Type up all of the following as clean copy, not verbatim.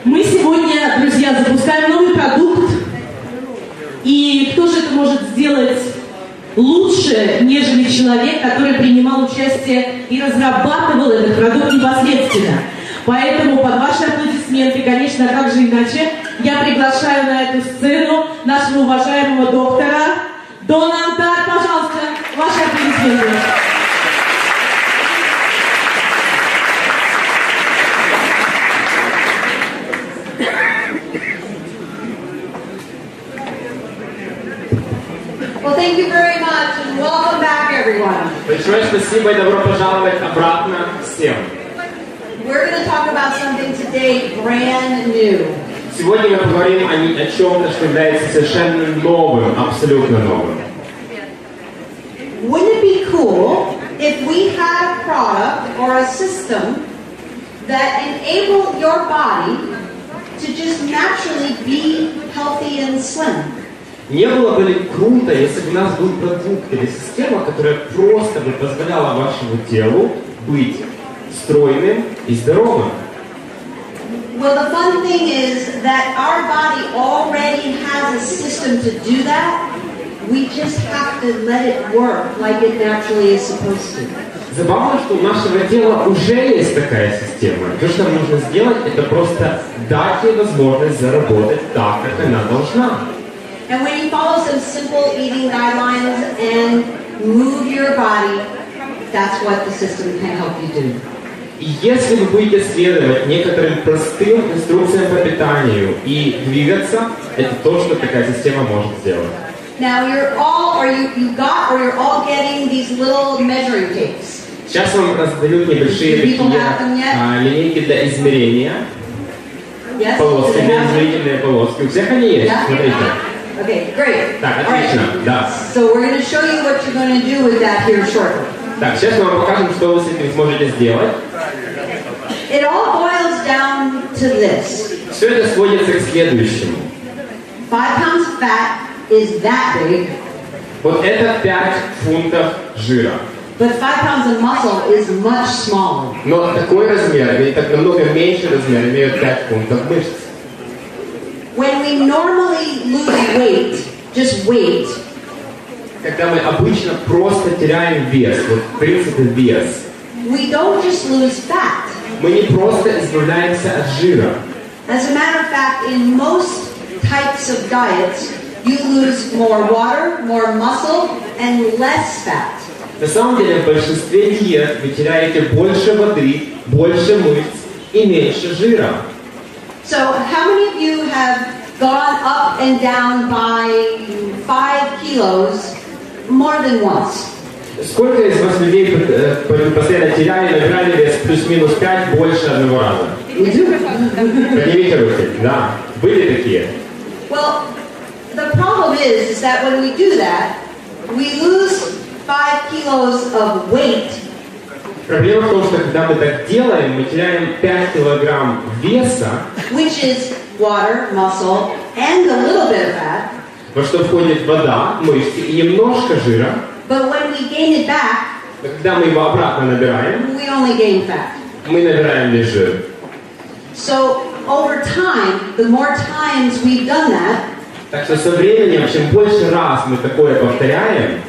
Мы сегодня, друзья, запускаем новый продукт. И кто же это может сделать лучше, нежели человек, который принимал участие и разрабатывал этот продукт непосредственно. Поэтому под ваши аплодисменты, конечно, как же иначе, я приглашаю на эту сцену нашего уважаемого доктора Донна Антарр. Пожалуйста, ваши аплодисменты. Well, thank you very much and welcome back, everyone. Большое спасибо и добро пожаловать обратно всем. We're going to talk about something today brand new. Сегодня мы поговорим о чем-то, что является совершенно новым, абсолютно новым. Wouldn't it be cool if we had a product or a system that enabled your body to just naturally be healthy and slim? Не было бы ли круто, если бы у нас был продукт или система, которая просто бы позволяла вашему телу быть стройным и здоровым? Well, the fun thing is that our body already has a system to do that. We just have to let it work like it naturally is supposed to. Забавно, что у нашего тела уже есть такая система. То, что нам нужно сделать, это просто дать ей возможность заработать так, как она должна. And when you follow some simple eating guidelines and move your body, that's what the system can help you do. И если вы будете следовать некоторым простым инструкциям по питанию и двигаться, это то, что такая система может сделать. Now you're all, you're all getting these little measuring tapes. Сейчас вам раздают небольшие такие линейки для измерения. Yes? Полоски, измерительные полоски. У всех они есть, смотрите. Okay, great. Так, отлично, да. So we're going to show you what you're going to do with that here shortly. Так, сейчас мы вам покажем, что вы с этим сможете сделать. It all boils down to this. Все это сводится к следующему. 5 pounds of fat is that big. Вот это 5 фунтов жира. But 5 pounds of muscle is much smaller. Но такой размер, или так намного меньше размер, имеют 5 фунтов мышц. When we normally lose weight, just weight, Когда мы обычно просто теряем вес, вот в принципе вес, we don't just lose fat. мы не просто избавляемся от жира. As a matter of fact, in most types of diets, you lose more water, more muscle, and less fat. На самом деле в большинстве диет вы теряете больше воды, больше мышц и меньше жира. So, how many of you have gone up and down by 5 kilos more than once? Сколько из вас людей постоянно теряли, набирали вес плюс-минус 5 больше одного раза? Поднимите руки. Да. Были такие? Well, the problem is that when we do that, we lose 5 kilos of weight. Проблема в том, что когда мы так делаем, мы теряем 5 килограмм веса, Which is water, muscle, and a little bit of fat. во что входит вода, мышцы и немножко жира. But when we gain it back, Но когда мы его обратно набираем, we only gain fat. мы набираем лишь жир. So over time, the more times we've done that, Так что со временем, чем больше раз мы такое повторяем,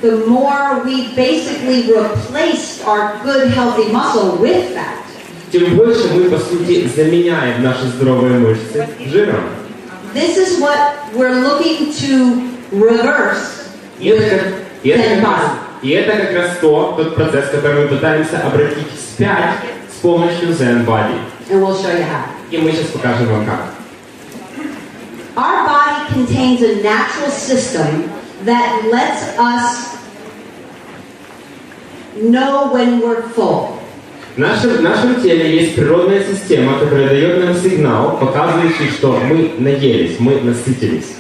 the more we basically replaced our good healthy muscle with fat. тем больше мы, по сути, заменяем наши здоровые мышцы жиром. This is what we're looking to reverse. И это как раз тот процесс, который мы пытаемся обратить вспять с помощью ZEN Body. And we'll show you how. И мы сейчас покажем вам как. Our body contains a natural system that lets us know when we're full. В нашем теле есть природная система, которая дает нам сигнал, показывающий, что мы наелись, мы насытились.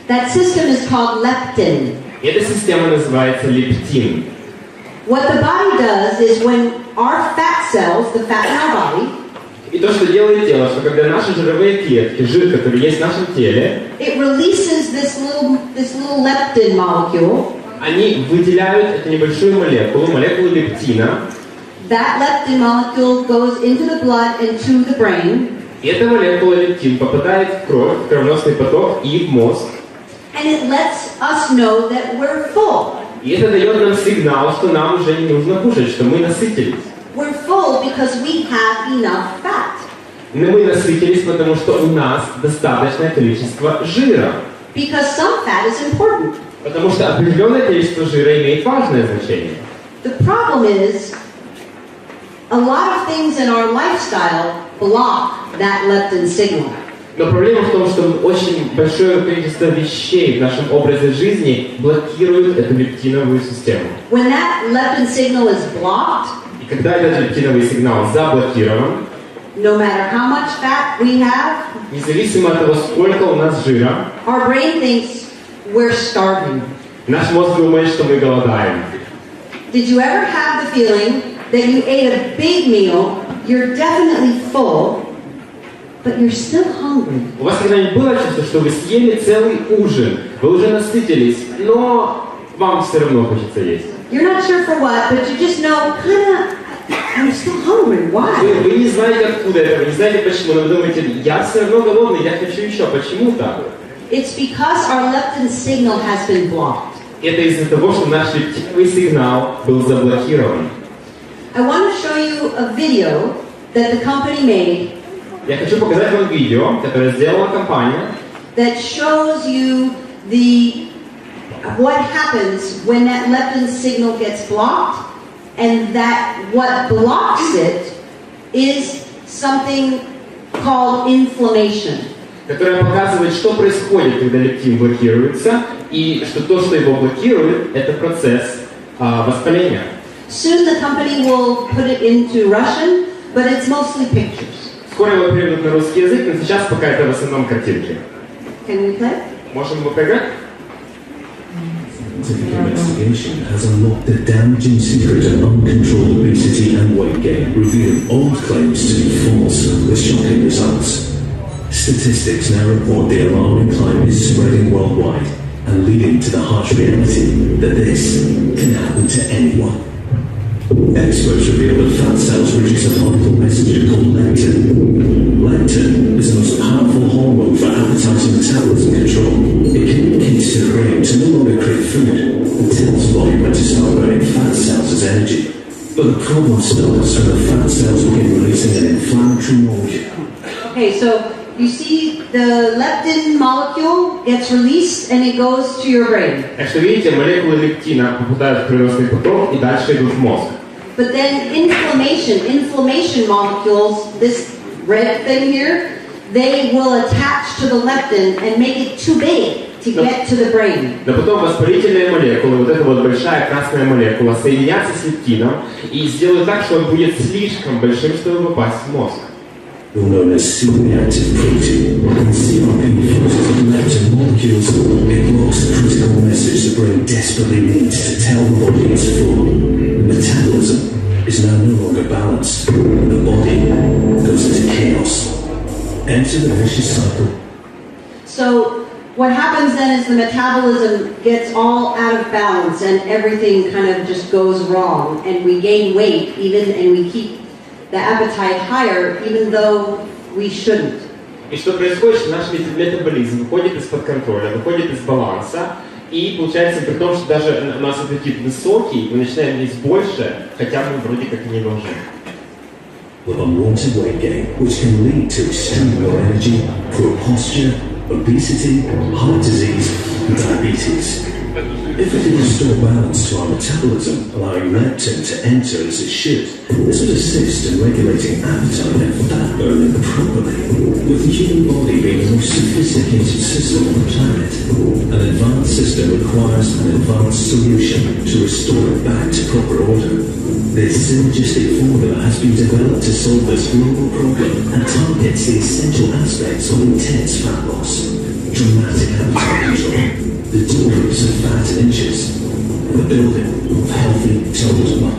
That system is called leptin. Эта система называется лептин. What the body does is when our fat cells, the fat in our body, И то, что делает тело, что когда наши жировые клетки, жир, который есть в нашем теле, it releases this little leptin molecule. они выделяют эту небольшую молекулу лептина. That leptin molecule goes into the blood and to the brain. И эта молекула лептин попадает в кровь, в кровеносный поток и в мозг. And it lets us know that we're full. И это дает нам сигнал, что нам уже не нужно кушать, что мы насытились. We're full because we have enough fat. Но мы насытились, потому что у нас достаточное количество жира. Because some fat is important. Потому что определенное количество жира имеет важное значение. The problem is, a lot of things in our lifestyle block that leptin signal. Но проблема в том, что очень большое количество вещей в нашем образе жизни блокируют эту лептиновую систему. When that leptin signal is blocked, И когда этот лептиновый сигнал заблокирован, no matter how much fat we have, независимо от того, сколько у нас жира, our brain thinks we're starving. наш мозг думает, что мы голодаем. Did you ever have the feeling that you ate a big meal, you're definitely full, but you're still hungry? У вас когда-нибудь было чувство, что вы съели целый ужин, вы уже насытились, но вам все равно хочется есть? You're not sure for what, but you just know, I'm still hungry. Why? Вы не знаете откуда это, вы не знаете почему, но вы думаете, я все равно голодный, я хочу еще. Почему так? It's because our leptin signal has been blocked. Это из-за того, что наш лептиновый сигнал был заблокирован. I want to show you a video that the company made Я хочу показать вам видео, которое сделала компания, that shows you what happens when that leptin signal gets blocked, and that what blocks it is something called inflammation. которая показывает, что происходит, когда лептин блокируется, и что то, что его блокирует, это процесс воспаления. Soon the company will put it into Russian, but it's mostly pictures. Скоро его переведут на русский язык, но сейчас пока это в основном картинки. Can we play? Можем мы поиграть? Scientific investigation has unlocked the damaging secret of uncontrolled obesity and weight gain, revealing old claims to be false with shocking results. Statistics now report the alarming climb is spreading worldwide and leading to the harsh reality that this can happen to anyone. Experts reveal that fat cells produce a harmful messenger called leptin. Leptin is the most powerful hormone for appetite and metabolism control. It communicates to the brain to no longer crave food and tells the body when to start burning fat cells as energy. But the problem starts when the fat cells begin releasing an inflammatory molecule. Okay, so you see the leptin molecule gets released and it goes to your brain. Так что видите, молекулы лептина попадают в кровеносный поток и дальше идут в мозг. But then inflammation molecules, this red thing here, they will attach to the leptin and make it too big to get to the brain. Но потом воспалительные молекулы, вот эта вот большая красная молекула, соединятся с лептином и сделают так, что он будет слишком большим, чтобы попасть в мозг. Known as superreactive protein, when CRP fuses leptin molecules, it blocks the critical message the brain desperately needs to tell the body it's full. Metabolism is now no longer balanced, and the body goes into chaos. Enter the vicious cycle. So what happens then is the metabolism gets all out of balance and everything kind of just goes wrong, and we gain weight and we keep the appetite higher, even though we shouldn't. И что происходит, что наш метаболизм выходит из-под контроля, выходит из баланса, и получается при том, что даже у нас аппетит высокий, мы начинаем есть больше, хотя мы вроде как и не должны. With unwanted weight gain, which can lead to extreme low energy, poor posture, obesity, heart disease, and diabetes. If we can restore balance to our metabolism, allowing leptin to enter as it should, this would assist in regulating appetite and fat burning properly. With the human body being the most sophisticated system on the planet, an advanced system requires an advanced solution to restore it back to proper order. This synergistic formula has been developed to solve this global problem and targets the essential aspects of intense fat loss, dramatic appetite control, the decrease of fat in inches, the building of healthy total.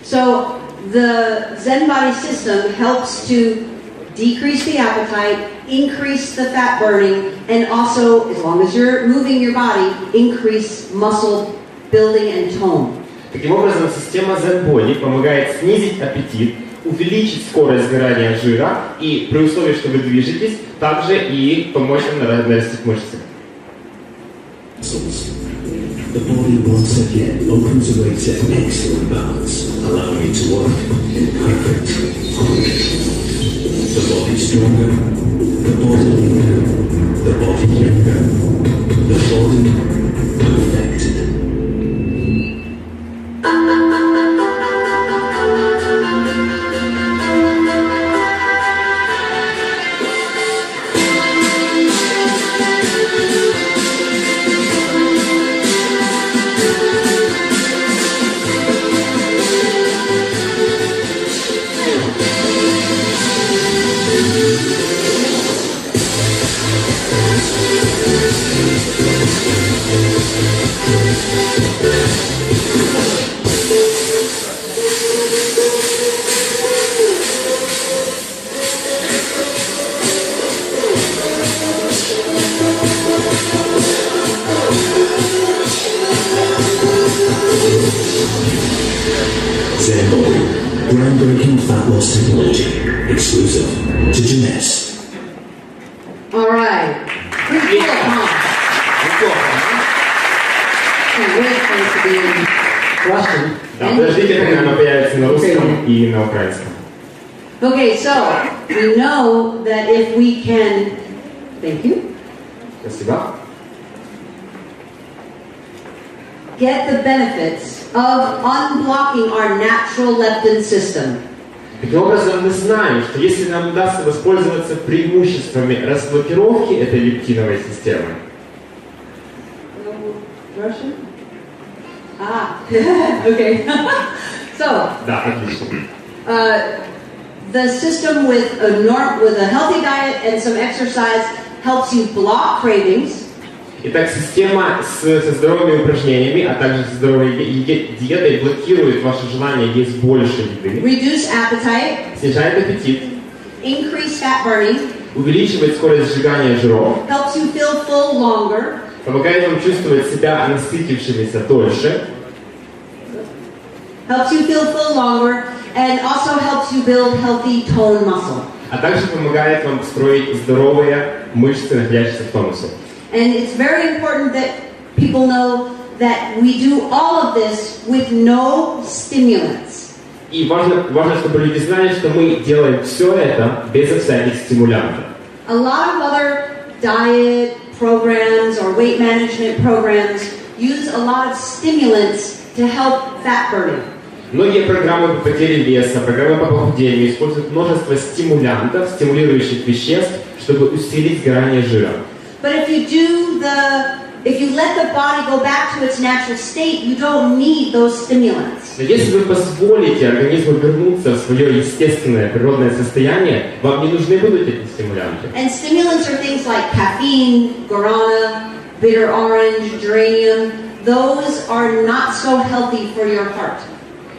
So the Zen body system helps to decrease the appetite, increase the fat burning, and also, as long as you're moving your body, increase muscle building and tone. Таким образом, система ZEN помогает снизить аппетит, увеличить скорость сгорания жира и при условии, что вы движетесь, также и помочь вам нарастить мышцы. The body once again opens away to excellent balance, allowing it to work in perfect harmony. The body stronger, the body leaner, the body younger, the body perfected. ZEN Body, groundbreaking fat loss technology, exclusive to Jeunesse. All right. Pretty cool, huh? Can't wait for it to be in Russian. Да, подождите, когда она появится на русском и на украинском. Okay, so we know that if we can, thank you, Спасибо. get the benefits of unblocking our natural leptin system. Таким образом, мы знаем, что если нам удастся воспользоваться преимуществами разблокировки этой лептиновой системы, Russian? Ah, okay. So, да, отлично. the system with a healthy diet and some exercise helps you block cravings. Итак, система со здоровыми упражнениями, а также со здоровой диетой блокирует ваше желание есть больше еды, Reduce appetite, снижает аппетит, increase fat burning, увеличивает скорость сжигания жиров, helps you feel full longer, помогает вам чувствовать себя насытившимися дольше, helps you feel full longer, and also helps you build healthy tone muscle. а также помогает вам строить здоровые мышцы, находящиеся в тонусе. And it's very important that people know that we do all of this with no stimulants. И важно, чтобы люди знали, что мы делаем все это без всяких стимулянтов. A lot of other diet programs or weight management programs use a lot of stimulants to help fat burning. Многие программы по потере веса, программы по похудению используют множество стимулянтов, стимулирующих веществ, чтобы усилить сгорание жира. But if you let the body go back to its natural state, you don't need those stimulants. Но если вы позволите организму вернуться в свое естественное природное состояние, вам не нужны будут эти стимулянты. And stimulants are things like caffeine, guarana, bitter orange, geranium. Those are not so healthy for your heart.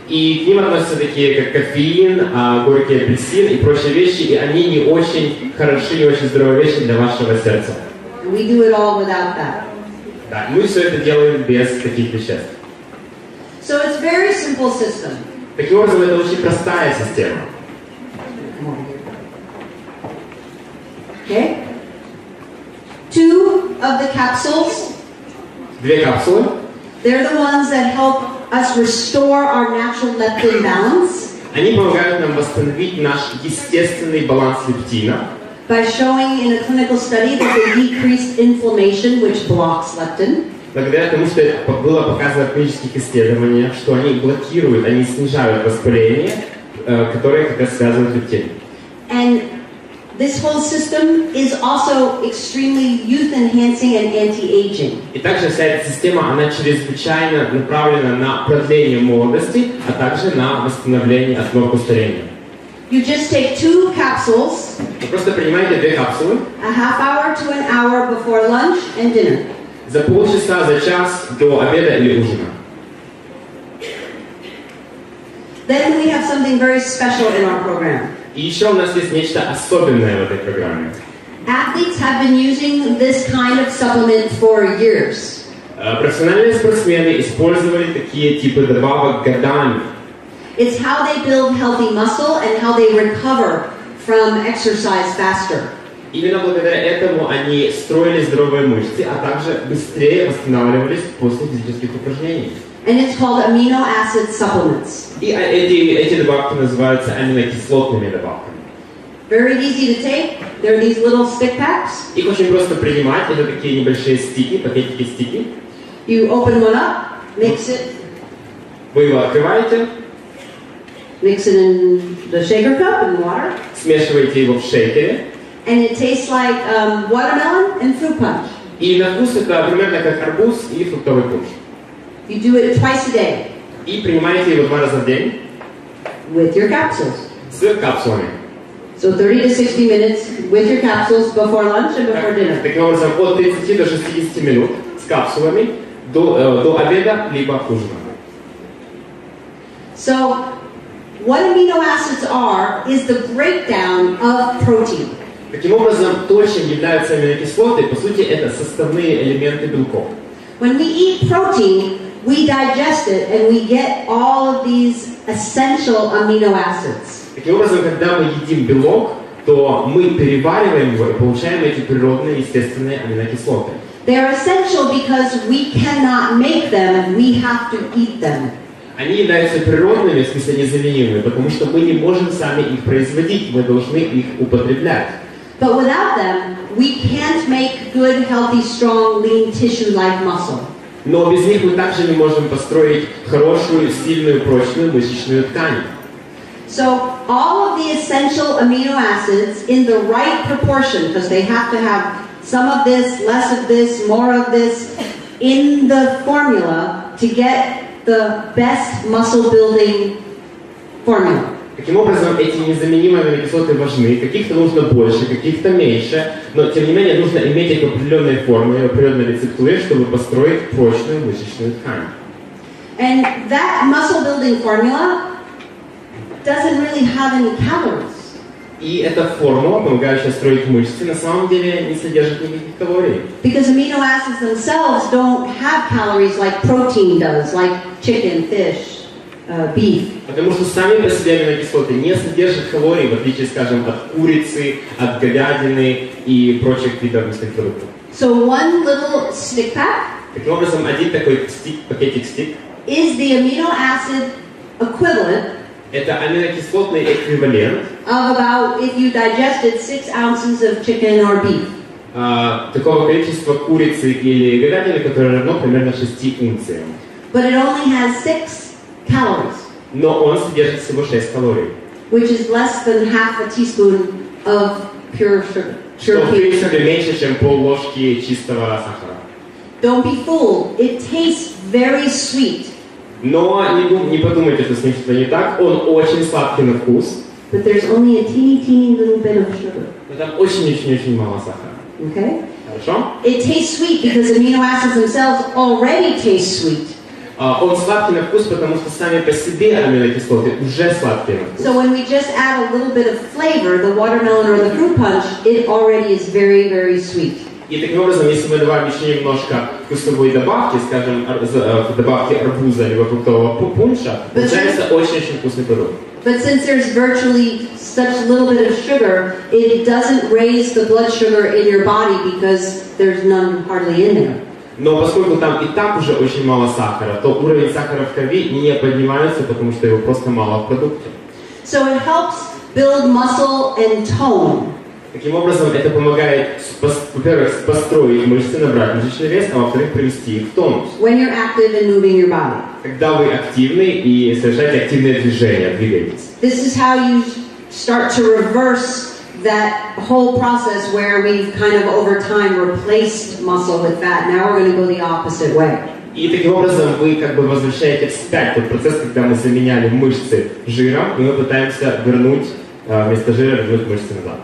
И к ним относятся такие, как кофеин, горький апельсин и прочие вещи, и они не очень хороши, не очень здоровые вещи для вашего сердца. And we do it all without that. Да, мы все это делаем без таких веществ. So it's a very simple system. Таким образом, это очень простая система. Okay? 2 of the capsules, Две капсулы. they're the ones that help us restore our natural leptin balance Они помогают нам восстановить наш естественный баланс лептина, by showing in a clinical study that they decreased inflammation, which blocks leptin. благодаря тому, что это было показано в клинических исследованиях, что они блокируют, они снижают воспаление, которое как раз связано с лептином. And this whole system is also extremely youth-enhancing and anti-aging. И также вся эта система, она чрезвычайно направлена на продление молодости, а также на восстановление основ старения. You just take 2 capsules, Вы просто принимаете 2 капсулы a half hour to an hour before lunch and dinner. за полчаса, за час до обеда или ужина. Then we have something very special in our program. И еще у нас есть нечто особенное в этой программе. Athletes have been using this kind of supplement for years. Профессиональные спортсмены использовали такие типы добавок годами. It's how they build healthy muscle and how they recover from exercise faster. Именно благодаря этому они строили здоровые мышцы, а также быстрее восстанавливались после физических упражнений. And it's called amino acid supplements. И эти добавки называются аминокислотными добавками. Very easy to take. They're these little stick packs. Их очень просто принимать, это такие небольшие стики, пакетики стики. You open one up, mix it. Вы его открываете, Mix it in the shaker cup and water. смешиваете его в шейкере. And it tastes like watermelon and fruit punch. И на вкус это примерно как арбуз или фруктовый пунш. You do it twice a day И принимаете его 2 раза в день with your capsules. с капсулами. So 30 to 60 minutes with your capsules before lunch and before dinner. Таким образом, от 30 до 60 минут с капсулами до обеда либо ужина. So what amino acids are is the breakdown of protein. Таким образом, то, чем являются аминокислоты, по сути, это составные элементы белков. When we eat protein, we digest it and we get all of these essential amino acids. Таким образом, когда мы едим белок, то мы перевариваем его и получаем эти природные, естественные аминокислоты. They are essential because we cannot make them, we have to eat them. Они являются природными, в смысле незаменимыми, потому что мы не можем сами их производить, мы должны их употреблять. But without them, we can't make good, healthy, strong, lean tissue like muscle. Но без них мы также не можем построить хорошую, сильную, прочную мышечную ткань. So all of the essential amino acids in the right proportion, because they have to have some of this, less of this, more of this, in the formula to get the best muscle building formula. Таким образом, эти незаменимые аминокислоты важны. Каких-то нужно больше, каких-то меньше, но тем не менее нужно иметь их в определенной форме, в определенной рецептуре, чтобы построить прочную мышечную ткань. And that muscle building formula doesn't really have any calories. И эта формула, помогающая строить мышцы, на самом деле не содержит никаких калорий. Because amino acids themselves don't have calories like protein does, like chicken, fish, beef. Потому что сами по себе аминокислоты не содержат калорий, в отличие, скажем, от курицы, от говядины и прочих видов мясных продуктов. So one little stick pack Таким образом, один такой пакетик стик is the amino acid equivalent это аминокислотный эквивалент of about, if you digested 6 ounces of chicken or beef. Такого количества курицы или говядины, которое равно примерно 6 унциям. But it only has 6 calories, Но он содержит всего 6 калорий. which is less than half a teaspoon of pure sugar. Что, Pure в cane принципе, sugar. меньше, чем пол-ложки чистого сахара. Don't be fooled. It tastes very sweet, Но не подумайте, что с ним что-то не так. Он очень сладкий на вкус. but there's only a teeny little bit of sugar. Но там очень-очень-очень мало сахара. Okay? Хорошо? It tastes sweet because amino acids themselves already taste sweet. Он сладкий на вкус, потому что сами по себе аминокислоты уже сладкие на вкус. So when we just add a little bit of flavor, the watermelon or the fruit punch, it already is very, very sweet. И таким образом, если мы добавим еще немножко вкусовой добавки, скажем, добавки арбуза или фруктового пунша, получается очень-очень вкусный продукт. But since there's virtually such little bit of sugar, it doesn't raise the blood sugar in your body because there's none hardly in there. Но поскольку там и так уже очень мало сахара, то уровень сахара в крови не поднимается, потому что его просто мало в продукте. So it helps build muscle and tone. Таким образом, это помогает, во-первых, построить мышцы, набрать мышечный вес, а во-вторых, привести их в тонус. When you're active and moving your body. Когда вы активны и совершаете активные движения, двигаетесь. This is how you start to reverse that whole process where we've kind of over time replaced muscle with fat. Now we're going to go the opposite way. И таким образом вы как бы возвращаете вспять тот процесс, когда мы заменяли мышцы жиром, и мы пытаемся вернуть вместо жира вернуть мышцы назад.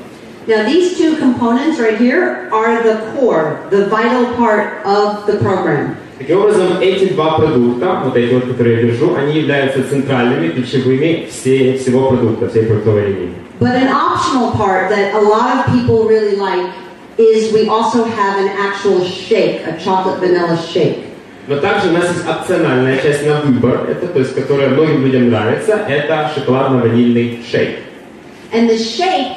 Now these two components right here are the core, the vital part of the program. Таким образом, эти два продукта, вот эти вот, которые я держу, они являются центральными, ключевыми всего продукта, всей продуктовой линии. But an optional part that a lot of people really like is we also have an actual shake, a chocolate vanilla shake. Но также у нас есть опциональная часть на выбор, это, то есть, которая многим людям нравится, это шоколадно-ванильный шейк. And the shake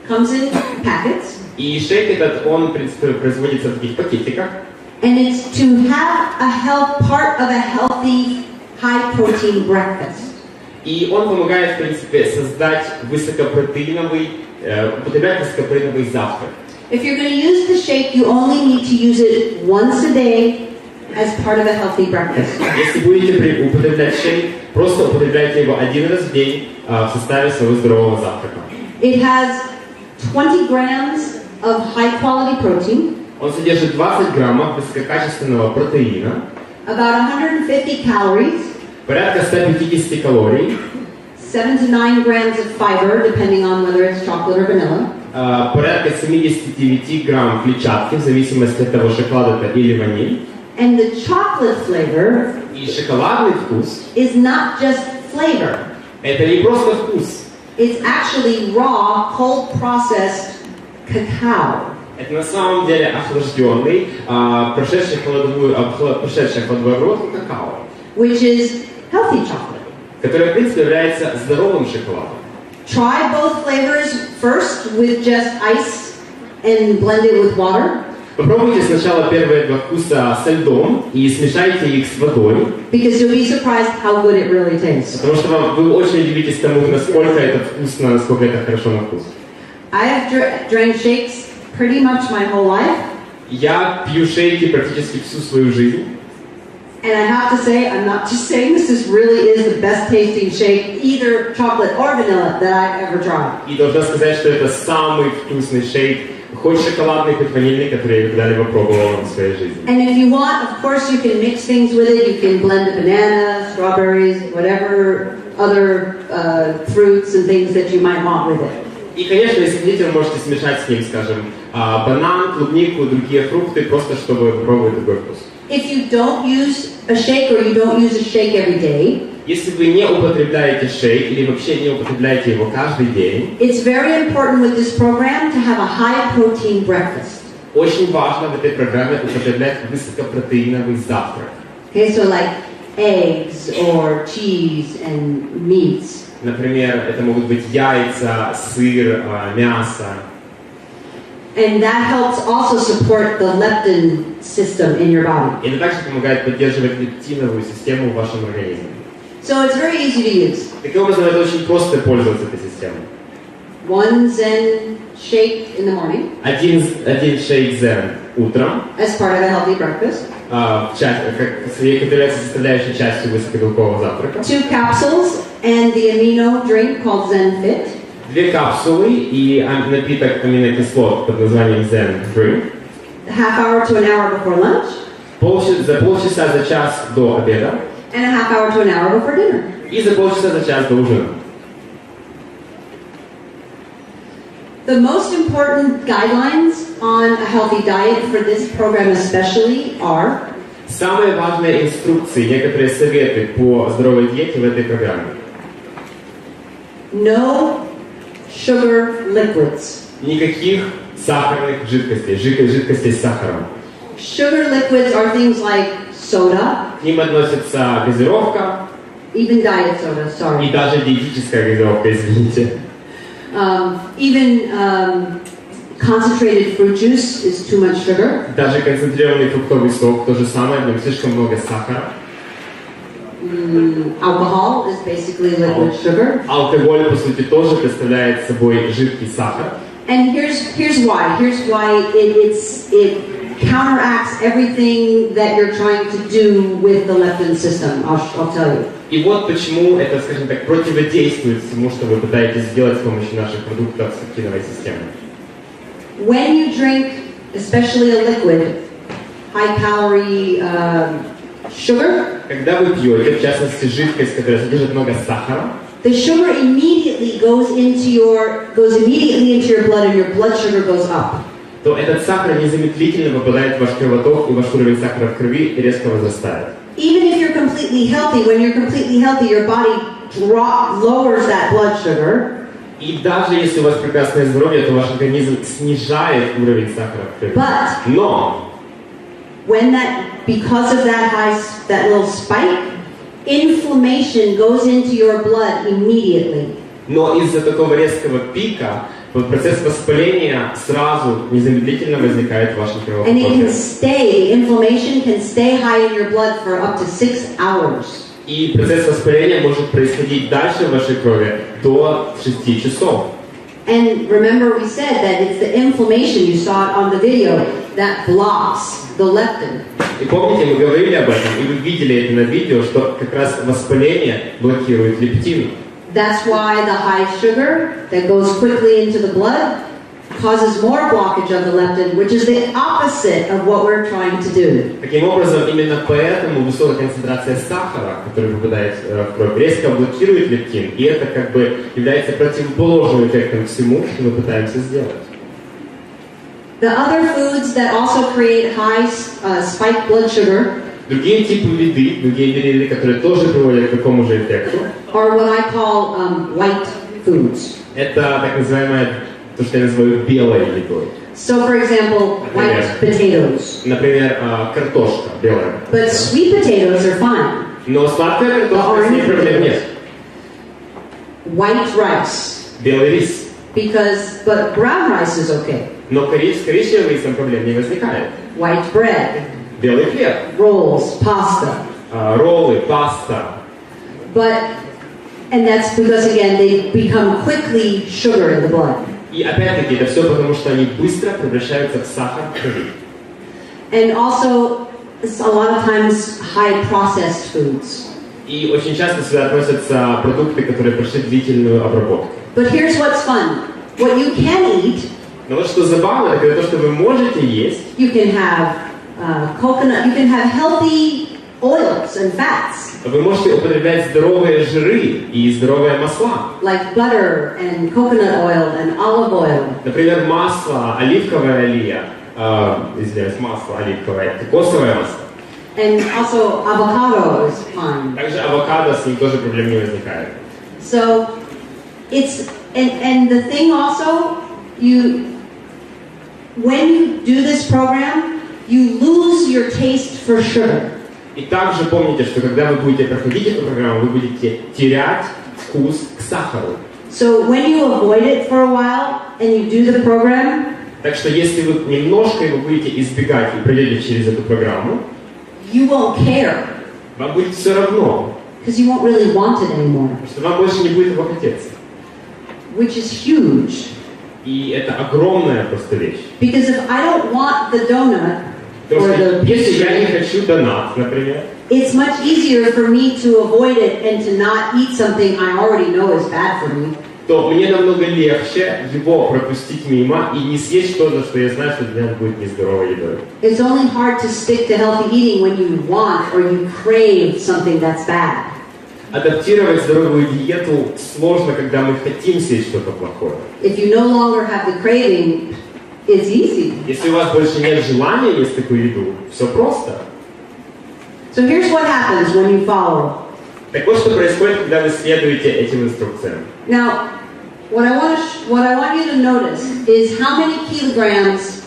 comes in packets. И шейк этот, он, в принципе, производится в таких пакетиках. And it's to have part of a healthy, high-protein breakfast. И он помогает, в принципе, создать употреблять высокопротеиновый завтрак. If you're going to use the shake, you only need to use it once a day as part of a healthy breakfast. Если будете употреблять шейк, просто употребляйте его один раз в день в составе своего здорового завтрака. It has 20 grams of high-quality protein. Он содержит 20 граммов высококачественного протеина, about 150 calories, порядка 150 калорий, 7 to 9 grams of fiber, depending on whether it's chocolate or vanilla. Порядка 79 грамм клетчатки, в зависимости от того, шоколад это или ваниль. And the chocolate flavor И шоколадный вкус is not just flavor. это не просто вкус. It's actually raw, cold-processed cacao. Это на самом деле охлажденный, прошедший холодовую обработку какао, Which is healthy chocolate. который, в принципе, является здоровым шоколадом. Try both flavors first with just ice and blend it with water. Попробуйте сначала первые два вкуса со льдом и смешайте их с водой. Because you'll be surprised how good it really tastes. Потому что вы очень удивитесь тому, насколько это вкусно, насколько это хорошо на вкус. I have drank shakes pretty much my whole life. Я пью шейки практически всю свою жизнь. And I have to say, I'm not just saying this really is the best tasting shake, either chocolate or vanilla, that I've ever tried. И должна сказать, что это самый вкусный шейк, хоть шоколадный, хоть ванильный, который я когда-либо пробовала в своей жизни. And if you want, of course, you can mix things with it. You can blend a banana, strawberries, whatever other fruits and things that you might want with it. И, конечно, если хотите, вы можете смешать с ним, скажем, банан, клубнику, другие фрукты, просто чтобы попробовать другой вкус. If you don't use a shake or you don't use a shake every day, Если вы не употребляете шейк или вообще не употребляете его каждый день, it's very important with this program to have a high protein breakfast. очень важно в этой программе употреблять высокопротеиновый завтрак. Okay, so like eggs or cheese and meats. Например, это могут быть яйца, сыр, мясо. And that helps also support the leptin system in your body. И это также помогает поддерживать лептиновую систему в вашем организме. So it's very easy to use. Таким образом, это очень просто пользоваться этой системой. One ZEN shake in the morning Один шейк ZEN утром, as part of a healthy breakfast. который является составляющей частью высокобелкового завтрака. 2 capsules and the amino drink called ZEN Fit. 2 капсулы и напиток аминокислот под названием ZEN Drink. A half hour to an hour before lunch. За полчаса за час до обеда. And a half hour to an hour before dinner. И за полчаса за час до ужина. The most important guidelines on a healthy diet for this program especially are Самые важные инструкции, некоторые советы по здоровой диете в этой программе. no sugar liquids. Никаких сахарных жидкостей, жидкостей с сахаром. Sugar liquids are things like soda, К ним относится газировка even diet soda, и sorry. даже диетическая газировка, извините. Even concentrated fruit juice is too much sugar. Даже концентрированный фруктовый сок, то же самое, в нем слишком много сахара. Alcohol is basically liquid sugar. Алкоголь, по сути, тоже представляет собой жидкий сахар. And here's why. Here's why it counteracts everything that you're trying to do with the leptin system. I'll tell you. И вот почему это, скажем так, противодействует всему, что вы пытаетесь сделать с помощью наших продуктов с лептиновой системой. When you drink, especially a liquid, high-calorie sugar, Когда вы пьете, в частности, жидкость, которая содержит много сахара, the sugar immediately goes into your blood, and your blood sugar goes up. то этот сахар незамедлительно попадает в ваш кровоток, и ваш уровень сахара в крови резко возрастает. Even if you're completely healthy, when you're completely healthy, your body lowers that blood sugar. И даже если у вас прекрасное здоровье, то ваш организм снижает уровень сахара в крови. But Но when that because of that little spike, inflammation goes into your blood immediately. Но из-за такого резкого пика процесс воспаления сразу, незамедлительно возникает в вашем And it can кровотоке. stay, inflammation can stay high in your blood for up to 6 hours. И процесс воспаления может происходить дальше в вашей крови до 6 часов. And remember we said that it's the inflammation, you saw it on the video, that blocks the leptin. И помните, мы говорили об этом, и вы видели это на видео, что как раз воспаление блокирует лептин. That's why the high sugar that goes quickly into the blood causes more blockage of the leptin, which is the opposite of what we're trying to do. Таким образом, именно поэтому высокая концентрация сахара, который попадает в кровь, резко блокирует лептин, и это как бы является противоположным эффектом всему, что мы пытаемся сделать. The other foods that also create high spiked blood sugar Другие типы еды, которые тоже приводят к такому же эффекту, are what I call white foods. это так называемое, то, что я называю белой едой. So, for example, white potatoes. Например, картошка белая. But sweet potatoes are fine. Но сладкая картошка, с ней проблем нет. White rice. Белый рис. But brown rice is okay. Но с коричневым рисом проблем не возникает. White bread. Белый хлеб. Rolls, pasta. Роллы, паста. And that's because, again, they become quickly sugar in the blood. И опять-таки, это все потому, что они быстро превращаются в сахар в крови. And also, a lot of times, high processed foods. И очень часто сюда относятся продукты, которые прошли длительную обработку. But here's what's fun. What you can eat, Но вот что забавно, это то, что вы можете есть. you can have coconut, you can have healthy oils and fats. Вы можете употреблять здоровые жиры и здоровые масла. Like butter and coconut oil and olive oil. Например, масло, оливковое олея, извиняюсь, масло оливковое, кокосовое масло. And also avocado is fine. Также авокадо, с ним тоже проблем не возникает. So it's and the thing also, when you do this program, you lose your taste for sugar. И также помните, что когда вы будете проходить эту программу, вы будете терять вкус к сахару. So when you avoid it for a while and you do the program, Так что если вы немножко его будете избегать и пройдете через эту программу, you won't care вам будет все равно, because you won't really want it anymore, потому что вам больше не будет его хотеться. which is huge. И это огромная просто вещь. Because if I don't want the donut or Потому что the если я не pastry, хочу донат, например, it's much easier for me to avoid it and to not eat something I already know is bad for me. то мне намного легче его пропустить мимо и не съесть что-то, что я знаю, что для меня будет нездоровой едой. It's only hard to stick to healthy eating when you want or you crave something that's bad. Адаптировать здоровую диету сложно, когда мы хотим съесть что-то плохое. If you no longer have the craving, it's easy. Если у вас больше нет желания есть такую еду, все просто. So here's what happens when you follow. Так вот, что происходит, когда вы следуете этим инструкциям. Now, what I want you to notice is how many kilograms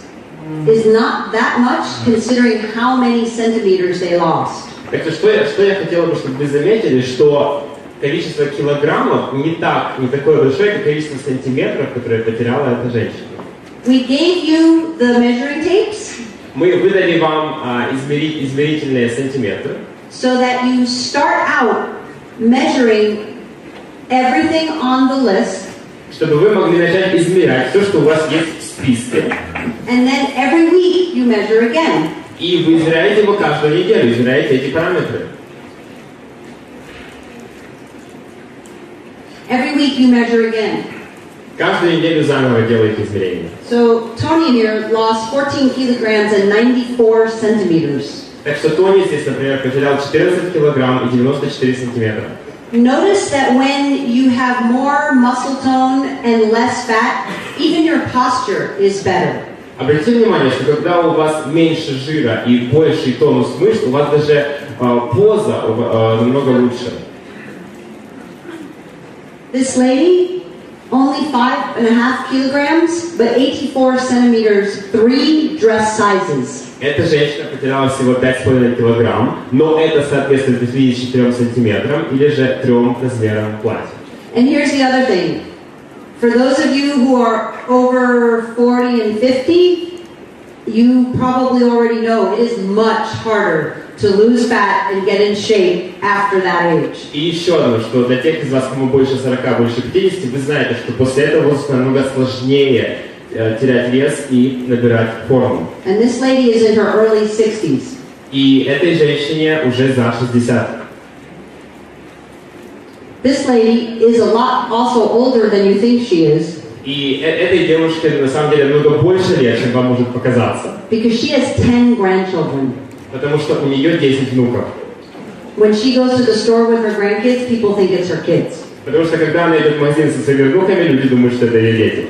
is not that much considering how many centimeters they lost. Так что я хотела бы, чтобы вы заметили, что количество килограммов не такое большое, как количество сантиметров, которые потеряла эта женщина. We gave you the measuring tapes Мы выдали вам измерительные сантиметры, so that you start out measuring everything on the list, чтобы вы могли начать измерять все, что у вас есть в списке. and then every week you measure again. И вы измеряете его каждую неделю, измеряете эти параметры. Every week you measure again. Каждую неделю заново делаете измерения. So Tony here lost 14 kilograms and 94 centimeters. Так что Тони здесь, например, потерял 14 килограмм и 94 сантиметра. Notice that when you have more muscle tone and less fat, even your posture is better. Обратите внимание, что когда у вас меньше жира и больший тонус мышц, у вас даже поза намного лучше. This lady, only 5.5 kilograms, but 84 centimeters, 3 dress sizes. Эта женщина потеряла всего 5,5 килограмм, но это соответствует 54 сантиметрам или же 3 размерам платья. And here's the other thing. For those of you who are over 40 and 50, you probably already know it is much harder to lose fat and get in shape after that age. И еще одно, что для тех из вас, кому больше 40, больше 50, вы знаете, что после этого возраста намного сложнее терять вес и набирать форму. And this lady is in her early 60s. И этой женщине уже за 60. This lady is a lot also older than you think she is. И этой девушке на самом деле намного больше лет, чем вам может показаться. Because she has 10 grandchildren. Потому что у нее 10 внуков. When she goes to the store with her grandkids, people think it's her kids. Потому что когда она идет в магазин со своими внуками, люди думают, что это ее дети.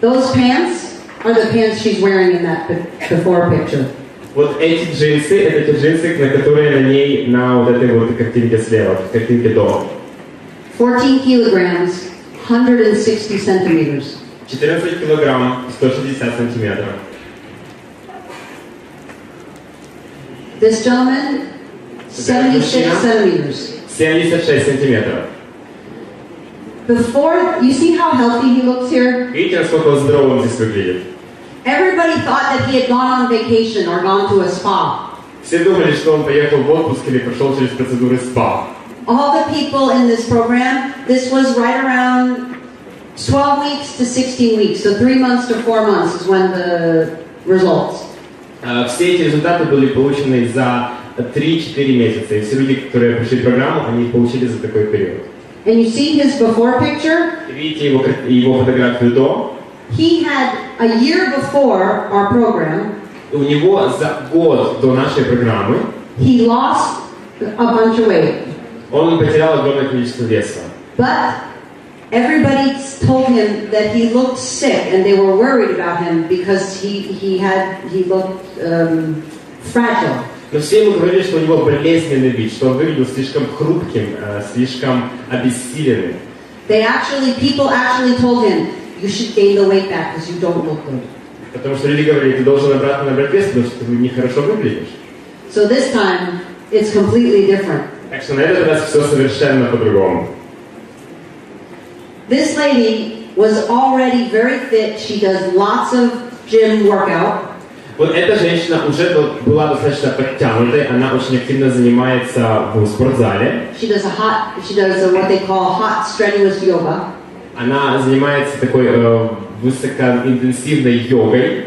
Those pants are the pants she's wearing in that before picture. Вот эти джинсы, это те джинсы, которые на ней, на вот этой вот картинке слева, картинке до. 14 kilograms, 160 centimeters. 14 килограмм, 160 сантиметров. This gentleman, 76 centimeters. 76 сантиметров. Before, you see how healthy he looks here? Видите, насколько здоровым здесь выглядит? Everybody thought that he had gone on vacation or gone to a spa. Все думали, что он поехал в отпуск или прошел через процедуры СПА. All the people in this program, this was right around 12 weeks to 16 weeks. So 3 months to 4 months is when the results. Все эти результаты были получены за 3-4 месяца. И все люди, которые прошли программу, они их получили за такой период. And you see his before picture? Видите его фотографию до? He had a year before our program. У него за год до нашей программы He lost a bunch of weight. он потерял огромное количество веса. But everybody told him that he looked sick, and they were worried about him because he looked fragile. Но все ему говорили, что у него болезненный вид, что он выглядел слишком хрупким, слишком обессиленным. People actually told him, you should gain the weight back because you don't look good. Потому что люди говорили, ты должен обратно набрать вес, потому что ты нехорошо выглядишь. So this time, it's completely different. Так что на этот раз все совершенно по-другому. This lady was already very fit. She does lots of gym workout. Вот эта женщина уже была достаточно подтянутой, она очень активно занимается в спортзале. She does what they call hot strenuous yoga. Она занимается такой высокоинтенсивной йогой.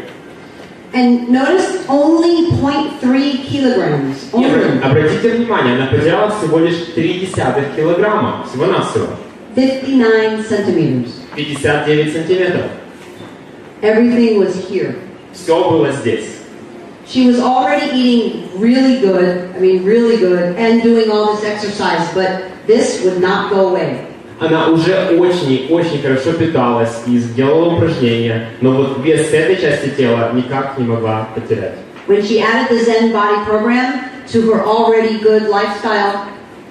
And notice only 0.3 kilograms. Обратите внимание, она потеряла всего лишь 0,3 килограмма, всего-навсего. 59 centimeters. 59 сантиметров. Everything was here. Все было здесь. She was already eating really good, and doing all this exercise, but this would not go away. Она уже очень хорошо питалась и сделала упражнения, но вот вес этой части тела никак не могла потерять. When she added the ZEN body program to her already good lifestyle,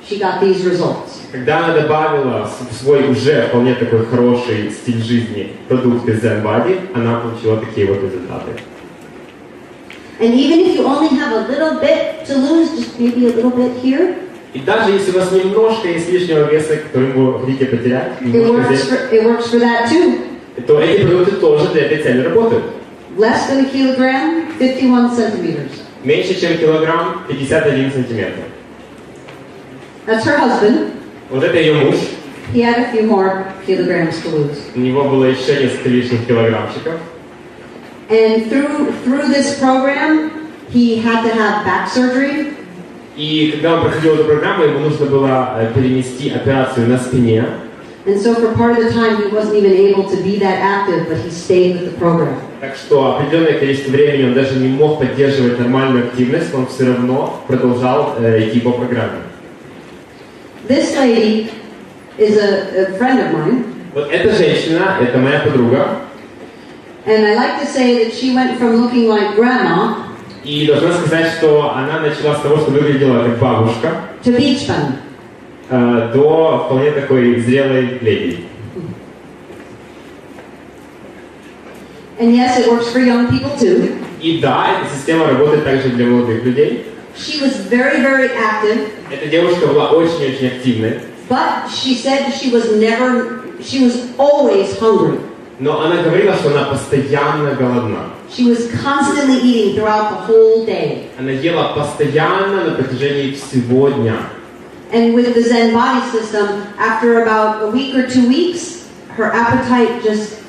she got these results. Когда она добавила в свой уже вполне такой хороший стиль жизни продукты ZEN Body, она получила такие вот результаты. And even if you only have a little bit to lose, just maybe a little bit here. И даже если у вас немножко есть лишнего веса, который вы хотите потерять, It works for that too. то эти продукты тоже для этой цели работают. Less than a kilogram, 51 centimeters. Меньше, чем килограмм, 51 сантиметр. That's her husband. Вот это ее муж. He had a few more kilograms to lose. У него было еще несколько лишних килограммчиков. And through this program, he had to have back surgery. И когда он проходил эту программу, ему нужно было перенести операцию на спине. And so for part of the time, he wasn't even able to be that active, but he stayed with the program. Так что определенное количество времени он даже не мог поддерживать нормальную активность, он все равно продолжал идти по программе. This lady is a friend of mine. Вот эта женщина, это моя подруга. And I like to say that she went from looking like grandma И должна сказать, что она начала с того, что выглядела как бабушка, to beach bum. до вполне такой зрелой леди. And yes, it works for young people too. И да, эта система работает также для молодых людей. She was very, very active. Эта девушка была очень-очень активной. But she said she was always hungry. Но она говорила, что она постоянно голодна. She was constantly eating throughout the whole day. Она ела постоянно на протяжении всего дня. And with the Zen body system, after about a week or 2 weeks, her appetite just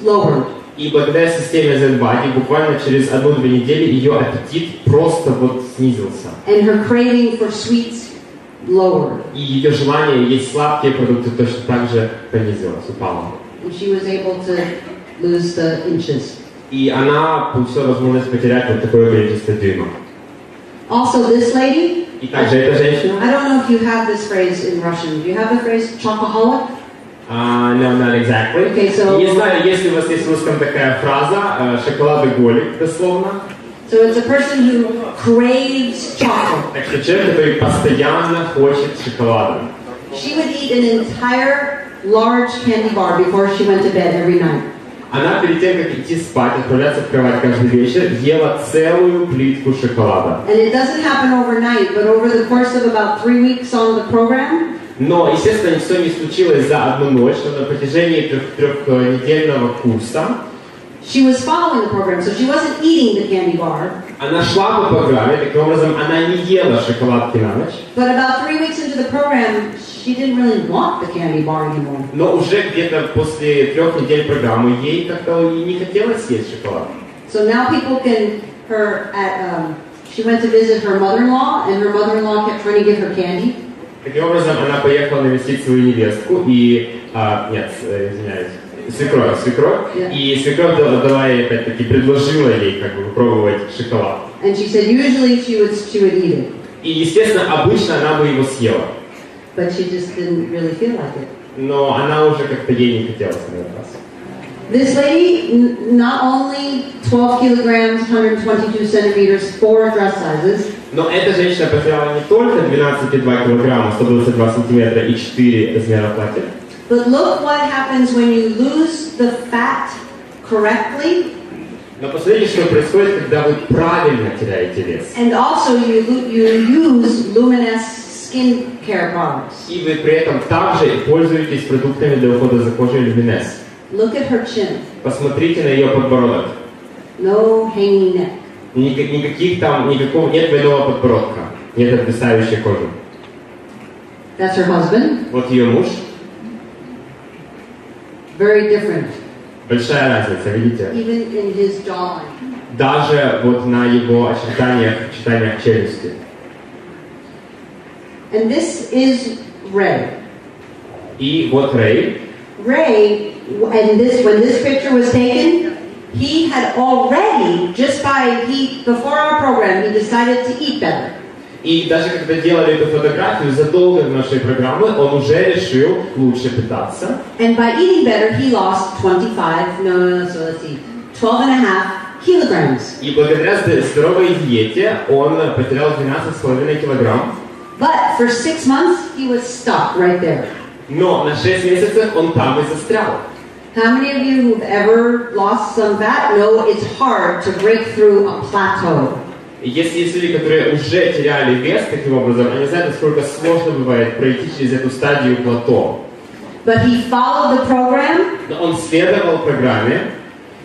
lowered. И благодаря системе ZEN Body буквально через 1-2 недели ее аппетит просто вот снизился. And her craving for sweets lowered. И ее желание есть сладкие продукты точно так же понизилось, упало. And she was able to lose the inches. И она получила возможность потерять вот такое количество дюймов. Also, this lady. И также эта женщина. I don't know if you have this phrase in Russian. Do you have the phrase chocoholic? No, not exactly. Okay, so, не знаю, если у вас есть в русском такая фраза, шоколадоголик, дословно. So it's a person who craves chocolate. Так что человек, который постоянно хочет шоколада. She would eat an entire large candy bar before she went to bed every night. Она перед тем, как идти спать, отправляться в кровать каждый вечер, ела целую плитку шоколада. And it doesn't happen overnight, but over the course of about 3 weeks on the program. Но, естественно, все не случилось за одну ночь, но на протяжении трехнедельного курса she was following the program, so she wasn't eating the candy bar. Она шла по программе, таким образом она не ела шоколадки на ночь. But about 3 weeks into the program, she didn't really want the candy bar anymore. Но уже где-то после 3 недель программы ей как-то и не хотелось есть шоколад. So now people can, she went to visit her mother-in-law, and her mother-in-law kept trying to give her candy. Таким образом, она поехала навестить свою невестку и, свекровь, Yeah. и свекровь дала ей, опять-таки, предложила ей как бы попробовать шоколад. And she said usually she would eat it. И, естественно, обычно она бы его съела. But she just didn't really feel like it. Но она уже как-то ей не хотелось на этот раз. This lady, not only 12 kilograms, 122 centimeters, 4 dress sizes. Но эта женщина потеряла не только 12,2 килограмма, 122 сантиметра и 4 размера платья. But look what happens when you lose the fat correctly. Но посмотрите, что происходит, когда вы правильно теряете вес. And also you use luminous skin care products. И вы при этом также пользуетесь продуктами для ухода за кожей Luminous. Look at her chin. Посмотрите на ее подбородок. No hanging neck. Никакого нет двойного подбородка. Нет обвисающей кожи. That's her husband. Вот ее муж. Very different. Большая разница, видите? Even in his jawline. Даже вот на его очертаниях челюсти. And this is Ray. И вот Рэй. Ray, when this picture was taken, he had already, before our program, he decided to eat better. И даже когда делали эту фотографию, задолго до нашей программы, он уже решил лучше питаться. And by eating better, he lost 12 and a half kilograms. И благодаря здоровой диете он потерял 12,5 килограмм. But for 6 months, he was stuck right there. Но на 6 месяцев он там и застрял. How many of you who've ever lost some fat know it's hard to break through a plateau? Если есть люди, которые уже теряли вес таким образом, они знают, насколько сложно бывает пройти через эту стадию плато. But he followed the program. Но он следовал программе.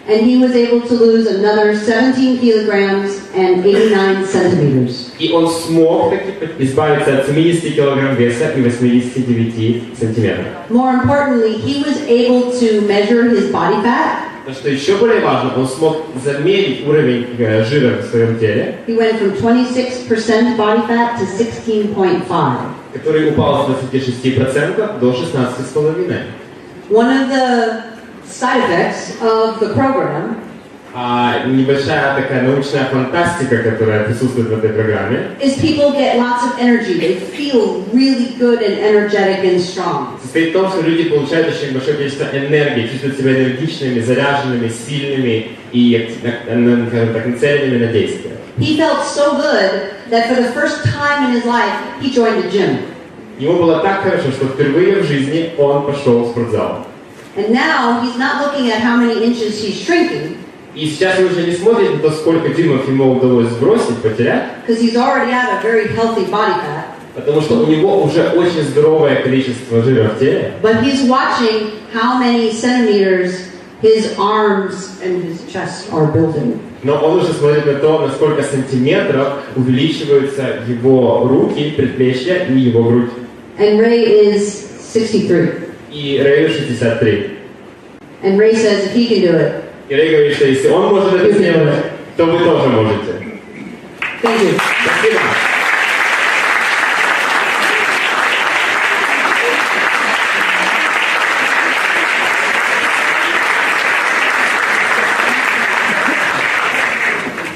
And he was able to lose another 17 kilograms and 89 centimeters. И он смог таки избавиться от 70 килограмм веса и 89 сантиметров. More importantly, he was able to measure his body fat. Но что еще более важно, он смог замерить уровень жира в своем теле. He went from 26% body fat to 16.5. Который упал с 26% до 16,5%. One of the side effects of the program небольшая такая научная фантастика, которая присутствует в этой программе, is people get lots of energy. They feel really good and energetic and strong. состоит в том, что люди получают очень большое количество энергии, чувствуют себя энергичными, заряженными, сильными и, скажем так, нацеленными на действие. He felt so good that for the first time in his life, he joined the gym. Ему было так хорошо, что впервые в жизни он пошел в спортзал. And now he's not looking at how many inches he's shrinking. И сейчас вы уже не смотрите на то, сколько дюймов ему удалось сбросить, потерять. Because he's already at a very healthy body fat. Потому что у него уже очень здоровое количество жира в теле. But he's watching how many centimeters his arms and his chest are building. Но он уже смотрит на то, на сколько сантиметров увеличиваются его руки, предплечья и его грудь. And Ray is 63. И Рэю 63. And Ray says if he can do it. И Рэй говорит, что если он может это сделать, то вы тоже можете. Thank you. Спасибо.